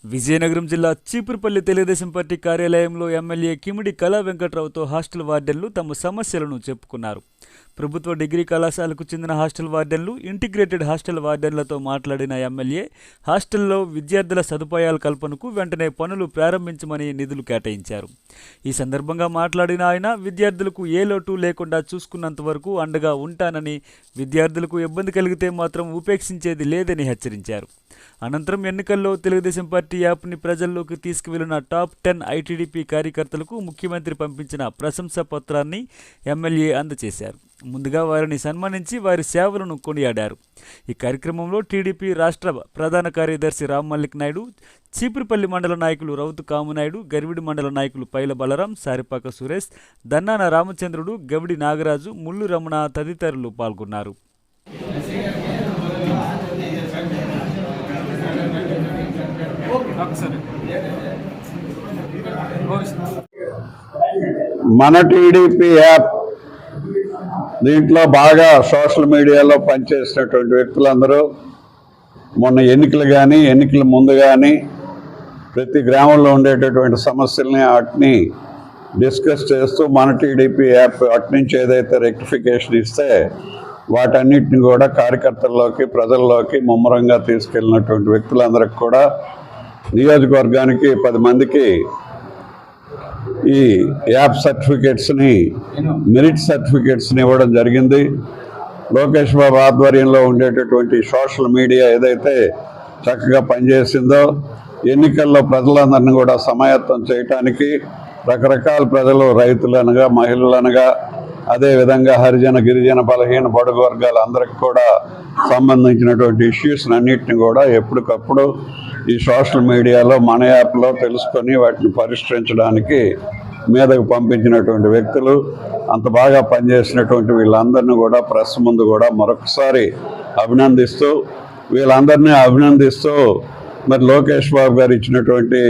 విజయనగరం జిల్లా చీపురుపల్లి తెలుగుదేశం పార్టీ కార్యాలయంలో MLA Kimidi Kala వెంకట్రావుతో hostel వార్డెన్లు తమ సమస్యలను చెప్పుకున్నారు. ప్రభుత్వ డిగ్రీ కళాశాలకు చెందిన హాస్టల్ వార్డెన్లు, ఇంటిగ్రేటెడ్ హాస్టల్ వార్డెన్లతో మాట్లాడిన ఎమ్మెల్యే హాస్టల్లో విద్యార్థుల సదుపాయాల కల్పనకు వెంటనే పనులు ప్రారంభించమని నిధులు కేటాయించారు. ఈ సందర్భంగా మాట్లాడిన ఆయన విద్యార్థులకు ఏ లోటు లేకుండా చూసుకున్నంత వరకు అండగా ఉంటానని, విద్యార్థులకు ఇబ్బంది కలిగితే మాత్రం ఉపేక్షించేది లేదని హెచ్చరించారు. అనంతరం ఎన్నికల్లో తెలుగుదేశం పార్టీ యాప్ని ప్రజల్లోకి తీసుకువెళ్లిన టాప్ 10 ఐటీడీపీ కార్యకర్తలకు ముఖ్యమంత్రి పంపించిన ప్రశంసా పత్రాన్ని ఎమ్మెల్యే అందజేశారు. ముందుగా వారిని సన్మానించి వారి సేవలను కొనియాడారు. ఈ కార్యక్రమంలో టీడీపీ రాష్ట్ర ప్రధాన కార్యదర్శి రామ్మల్లిక్ నాయుడు, చీపురుపల్లి మండల నాయకులు రౌతు కామునాయుడు, గరివిడి మండల నాయకులు పైల బలరాం, సారిపాక సురేష్, దన్నాన రామచంద్రుడు, గవిడి నాగరాజు, ముల్లు రమణ తదితరులు పాల్గొన్నారు. మన టీడీపీ యాప్ దీంట్లో బాగా సోషల్ మీడియాలో పనిచేసినటువంటి వ్యక్తులందరూ మొన్న ఎన్నికల ముందు కానీ ప్రతి గ్రామంలో ఉండేటటువంటి సమస్యల్ని వాటిని డిస్కస్ చేస్తూ మన టీడీపీ యాప్ అటు నుంచి ఏదైతే రెక్టిఫికేషన్ ఇస్తే వాటన్నిటిని కూడా కార్యకర్తల్లోకి, ప్రజల్లోకి ముమ్మరంగా తీసుకెళ్ళినటువంటి వ్యక్తులందరికీ కూడా నియోజకవర్గానికి 10 మందికి ఈ యాప్ సర్టిఫికేట్స్ని, మెరిట్ సర్టిఫికేట్స్ని ఇవ్వడం జరిగింది. లోకేష్ బాబు ఆధ్వర్యంలో ఉండేటటువంటి సోషల్ మీడియా ఏదైతే చక్కగా పనిచేసిందో ఎన్నికల్లో ప్రజలందరినీ కూడా సమాయత్తం చేయటానికి రకరకాల ప్రజలు, రైతులనగా, మహిళలనగా, అదేవిధంగా హరిజన, గిరిజన, బలహీన బడుగు వర్గాలందరికీ కూడా సంబంధించినటువంటి ఇష్యూస్ అన్నింటిని కూడా ఎప్పటికప్పుడు ఈ సోషల్ మీడియాలో మన యాప్లో తెలుసుకొని వాటిని పరిష్కరించడానికి మీదకు పంపించినటువంటి వ్యక్తులు, అంత బాగా పనిచేసినటువంటి వీళ్ళందరినీ కూడా ప్రెస్ ముందు కూడా మరొకసారి వీళ్ళందరినీ అభినందిస్తూ మరి లోకేష్ బాబు గారు ఇచ్చినటువంటి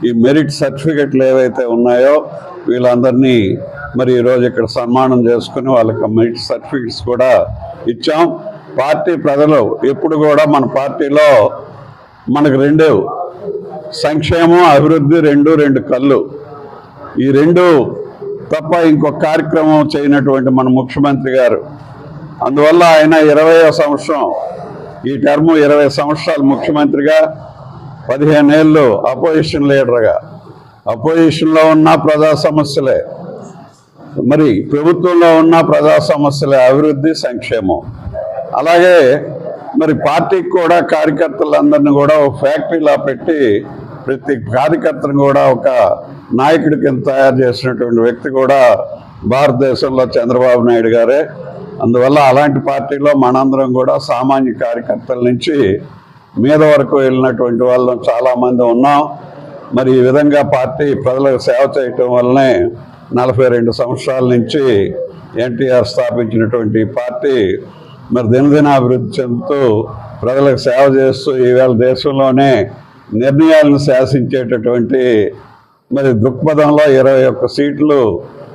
ఈ మెరిట్ సర్టిఫికెట్లు ఏవైతే ఉన్నాయో వీళ్ళందరినీ మరి ఈరోజు ఇక్కడ సన్మానం చేసుకుని వాళ్ళకి మెరిట్ సర్టిఫికెట్స్ కూడా ఇచ్చాం. పార్టీ ప్రజలు ఎప్పుడు కూడా మన పార్టీలో మనకు 2 సంక్షేమం, అభివృద్ధి, రెండు కళ్ళు, ఈ 2 తప్ప ఇంకొక కార్యక్రమం చేయనటువంటి మన ముఖ్యమంత్రి గారు. అందువల్ల ఆయన 20వ సంవత్సరం, ఈ టర్మ్ 20 సంవత్సరాలు ముఖ్యమంత్రిగా, 15 ఏళ్ళు అపోజిషన్ లీడర్గా, అపోజిషన్లో ఉన్న ప్రజా సమస్యలే, మరి ప్రభుత్వంలో ఉన్న ప్రజా సమస్యలే, అభివృద్ధి, సంక్షేమం. అలాగే మరి పార్టీకి కూడా కార్యకర్తలందరినీ కూడా ఒక ఫ్యాక్టరీలా పెట్టి ప్రతి కార్యకర్తను కూడా ఒక నాయకుడి కింద తయారు చేసినటువంటి వ్యక్తి కూడా భారతదేశంలో చంద్రబాబు నాయుడు గారే. అందువల్ల అలాంటి పార్టీలో మనందరం కూడా సామాన్య కార్యకర్తల నుంచి మీద వరకు వెళ్ళినటువంటి వాళ్ళం చాలామంది ఉన్నాం. మరి ఈ విధంగా పార్టీ ప్రజలకు సేవ చేయటం వల్లనే 42 సంవత్సరాల నుంచి ఎన్టీఆర్ స్థాపించినటువంటి పార్టీ మరి దినదిన అభివృద్ధి చెందుతూ ప్రజలకు సేవ చేస్తూ ఈవేళ దేశంలోనే నిర్ణయాలను శాసించేటటువంటి మరి దృక్పథంలో 21 సీట్లు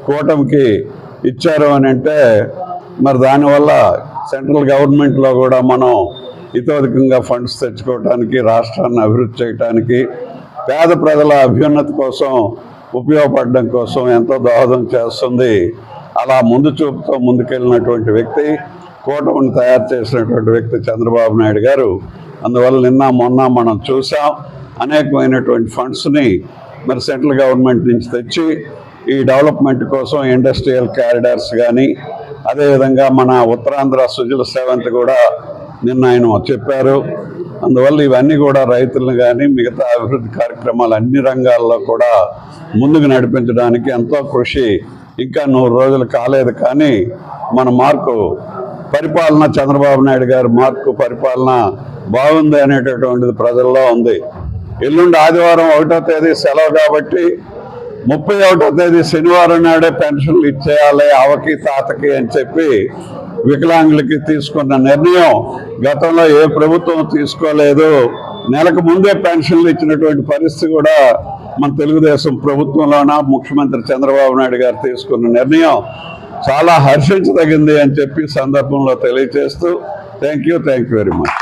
కూటమికి ఇచ్చారు అని అంటే మరి దానివల్ల సెంట్రల్ గవర్నమెంట్లో కూడా మనం ఇతోధికంగా ఫండ్స్ తెచ్చుకోవడానికి, రాష్ట్రాన్ని అభివృద్ధి చేయడానికి, పేద ప్రజల అభ్యున్నతి కోసం ఉపయోగపడడం కోసం ఎంతో దోహదం చేస్తుంది. అలా ముందు చూపుతో ముందుకెళ్ళినటువంటి వ్యక్తి, కూటమిని తయారు చేసినటువంటి వ్యక్తి చంద్రబాబు నాయుడు గారు. అందువల్ల నిన్న మొన్న మనం చూసాం అనేకమైనటువంటి ఫండ్స్ని మరి సెంట్రల్ గవర్నమెంట్ నుంచి తెచ్చి ఈ డెవలప్మెంట్ కోసం ఇండస్ట్రియల్ కారిడార్స్ కానీ, అదేవిధంగా మన ఉత్తరాంధ్ర సుజల సేవంతి కూడా నిన్న ఆయన చెప్పారు. అందువల్ల ఇవన్నీ కూడా రైతులను కానీ మిగతా అభివృద్ధి కార్యక్రమాలు అన్ని రంగాల్లో కూడా ముందుకు నడిపించడానికి ఎంతో కృషి. ఇంకా 100 రోజులు కాలేదు కానీ మన మార్కు పరిపాలన, చంద్రబాబు నాయుడు గారి మార్కు పరిపాలన బాగుంది అనేటటువంటిది ప్రజల్లో ఉంది. ఎల్లుండి ఆదివారం 1వ తేదీ సెలవు కాబట్టి 31వ తేదీ శనివారం నాడే పెన్షన్లు ఇచ్చేయాలి అవకి తాతకి అని చెప్పి వికలాంగులకి తీసుకున్న నిర్ణయం గతంలో ఏ ప్రభుత్వం తీసుకోలేదు. నెలకు ముందే పెన్షన్లు ఇచ్చినటువంటి పరిస్థితి కూడా మన తెలుగుదేశం ప్రభుత్వంలోన ముఖ్యమంత్రి చంద్రబాబు నాయుడు గారు తీసుకున్న నిర్ణయం చాలా హర్షించదగింది అని చెప్పి సందర్భంలో తెలియజేస్తూ థ్యాంక్ యూ వెరీ మచ్.